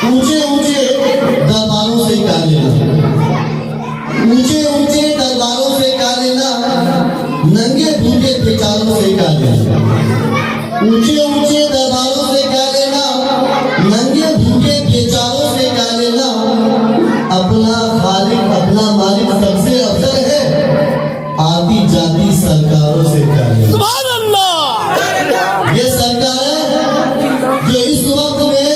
ऊंचे ऊंचे दरबारों से क्या लेना, ऊंचे ऊंचे दरबारों से क्या लेना, नंगे भूखे बेचारों से क्या लेना, ऊंचे ऊंचे दरबारों से क्या लेना, नंगे भूखे बेचारों से क्या लेना, अपना खालिक अपना मालिक सबसे अफजल है, आती जाती सरकारों से क्या लेना। सुभान अल्लाह। ये सरकारें जो इस वक्त में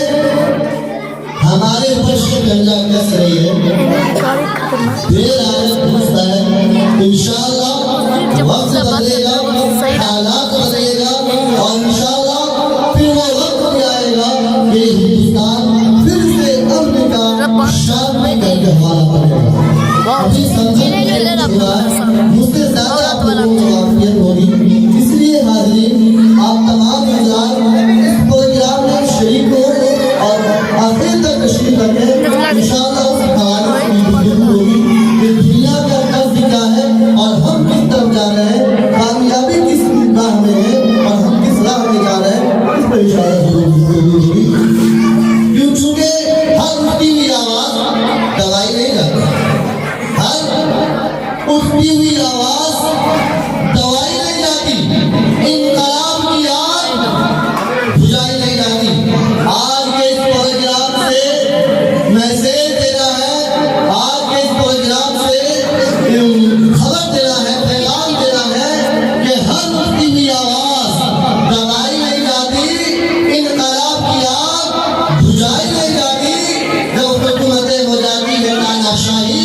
हमारे ऊपर शिकंजा कस रही है, देर हालत दुरुस्त है, इंशाअल्लाह वक्त बदलेगा, हालात बदलेगा और इंशाअल्लाह फिर वो वक्त भी आएगा कि हिंदुस्तान फिर से अमन का शांति करके हमारा बनेगा। अभी मुझसे ज्यादा आपको मुआफियत होगी, इसलिए हाज़रीन आप तमाम हज़रात इस प्रोग्राम में शरीक हो और आखिर तक तशरीफ रखें। इंशाअल्लाह उस कहानी की गुफ्तगू होगी कि दुनिया का कर्ज क्या है और हम किस तरफ जा रहे हैं, कामयाबी किस राह में है और हम किस राह में जा रहे हैं, इस पर इंशाअल्लाह गुफ्तगू होगी। क्यों? चूंकि हर उठती हुई आवाज़ दवाई नहीं करती, हर उठती हुई आवाज़ दवाई नहीं जाती, इनकलाब की आग बुझाई नहीं जाती। आज के इस प्रोग्राम से मैसेज देना है, आज के इस प्रोग्राम से खबर देना है, पैगाम देना है कि हर उठती हुई आवाज़ दबाई नहीं जाती, इनकलाब की आग बुझाई नहीं जाती। जब हुकूमतें हो जाती है तानाशाही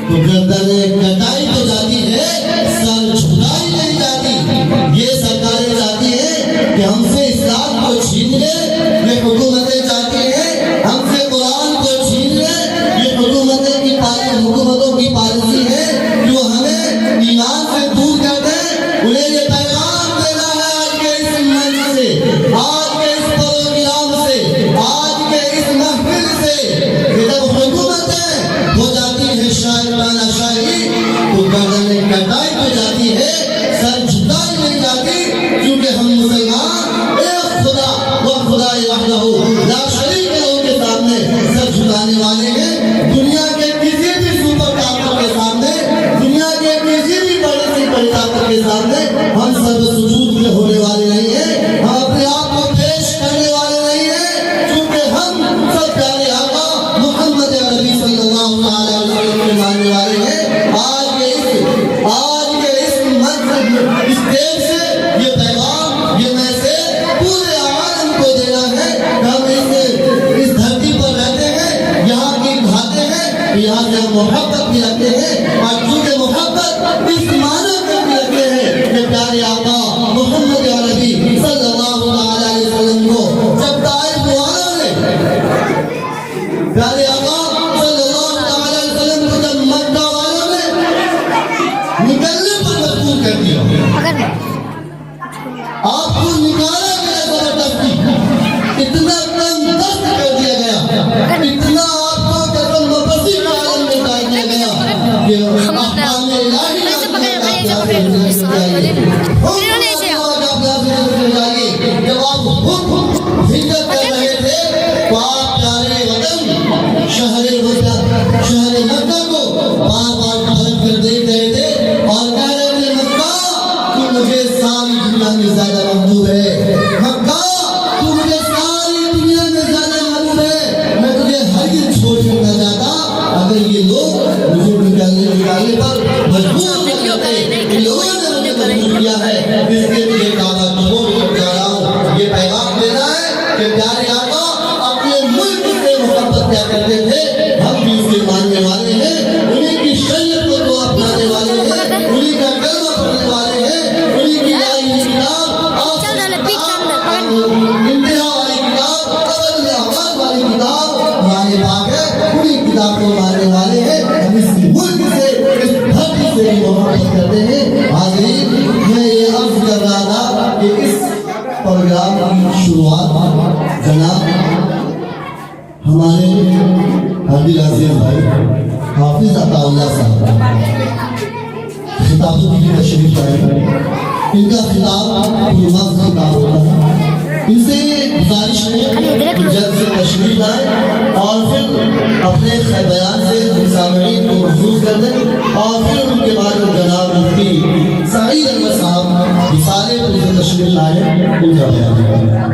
तो गर्दनें कटाई तो जाती है, सर झुकाई नहीं जाती। ये सरकारें चाहती है कि हमसे इस्लाम को छीन ले, ये हुकूमतें चाहती है हमसे कुरान को छीन ले, ये हुकूमतों की पॉलिसी है जो हमें ईमान से दूर कर दे। उन्हें ये पैगाम देना है आज के इस मंच से, आज के इस प्रोग्राम से, आज के इस महफिल से कि जब हुकूमतें हो जाती है तानाशाही तो गर्दनें कटाई तो जाती है, सर झुकाई नहीं जाती। क्योंकि हम मुसलमान एक खुदा व खुदा वहदहू ला शरीक लहू के सामने सर झुकाने वाले हैं। दुनिया के किसी भी सुपर ताकत के सामने, दुनिया के किसी भी बड़ी से बड़ी ताकत के सामने हम सब सुजूद में होने वाले नहीं हैं, हम अपने आप को पेश करने वाले नहीं हैं। क्योंकि हम सब प्यारे आका मोहम्मद अरबी सल्लल्लाहु अलैहि वसल्लम के मानने वाले हैं। आज के इस मंच स्टेज से ये पैगाम, ये मैसेज पूरे आलम को देना है कि हम इस धरती पर रहते हैं, यहाँ की खाते हैं, यहाँ से मोहब्बत भी रखते हैं और चूंकि मोहब्बत इस मानव को भी रखते हैं कि प्यारे आका मोहम्मद अरबी सल्लल्लाहु अलैहि वसल्लम को जब ताइफ वालों ने प्यारे आका सल्लल्लाहु अलैहि वसल्लम को जब मक्का वालों ने निकलने पर मजबूर कर दिया, आपको निकाला गया जबरदस्ती, इतना दस्त कर दिया गया, इतना आपको कसम मफसी का आलम में डाल दिया गया कि अहकाम इलाही जब आप खुद हिजरत कर रहे थे तो आप प्यारे वतन शहर मक्का को बार-बार तरफ कर देख रहे थे और कह रहे थे मक्का तू मुझे सारी दुनिया में ज्यादा महबूब है, मक्का तू मुझे सारी दुनिया में ज्यादा महबूब है, मैं तुझे हरगिज़ छोड़ नहीं जाता। अगर ये लोग मुझे निकालने पर मजबूर इन लोगों ने मुझे मजबूर किया है, इसलिए मुझे काबा छोड़ जा रहा हूँ। ये पैगाम देना है कि प्यारे आका अपने मुल्क से मोहब्बत क्या करते थे, हम भी उसके मानने वाले हैं, उन्हीं की शरीयत को तो अपनाने वाले हैं, उन्हीं का कलमा पढ़ने वाले हैं, उन्हीं की लाई किताब इंतहा वाली किताब, कबल अहवाल वाली किताब हमारे पाक है, उन्हीं किताब को मानने वाले हैं। हम इस मुल्क से, इस धरती से भी मोहब्बत करते हैं। हाज़रीन, मैं ये अर्ज कर रहा था कि इस प्रोग्राम की शुरुआत जनाब हमारे हाजी अजीज भाई हाफिज अताउल्लाह साहब खिताबों की तशरीफ लाए। इनका खिताब खिताब होता है, इनसे गुजारिश है जल्द से तशरीफ लाए अपने बयान से सामईन को महसूस कर दें और फिर उनके बाद जनाब मुफ्ती सईद अहमद साहब रिसाले को तशरीफ लाए उनका बयान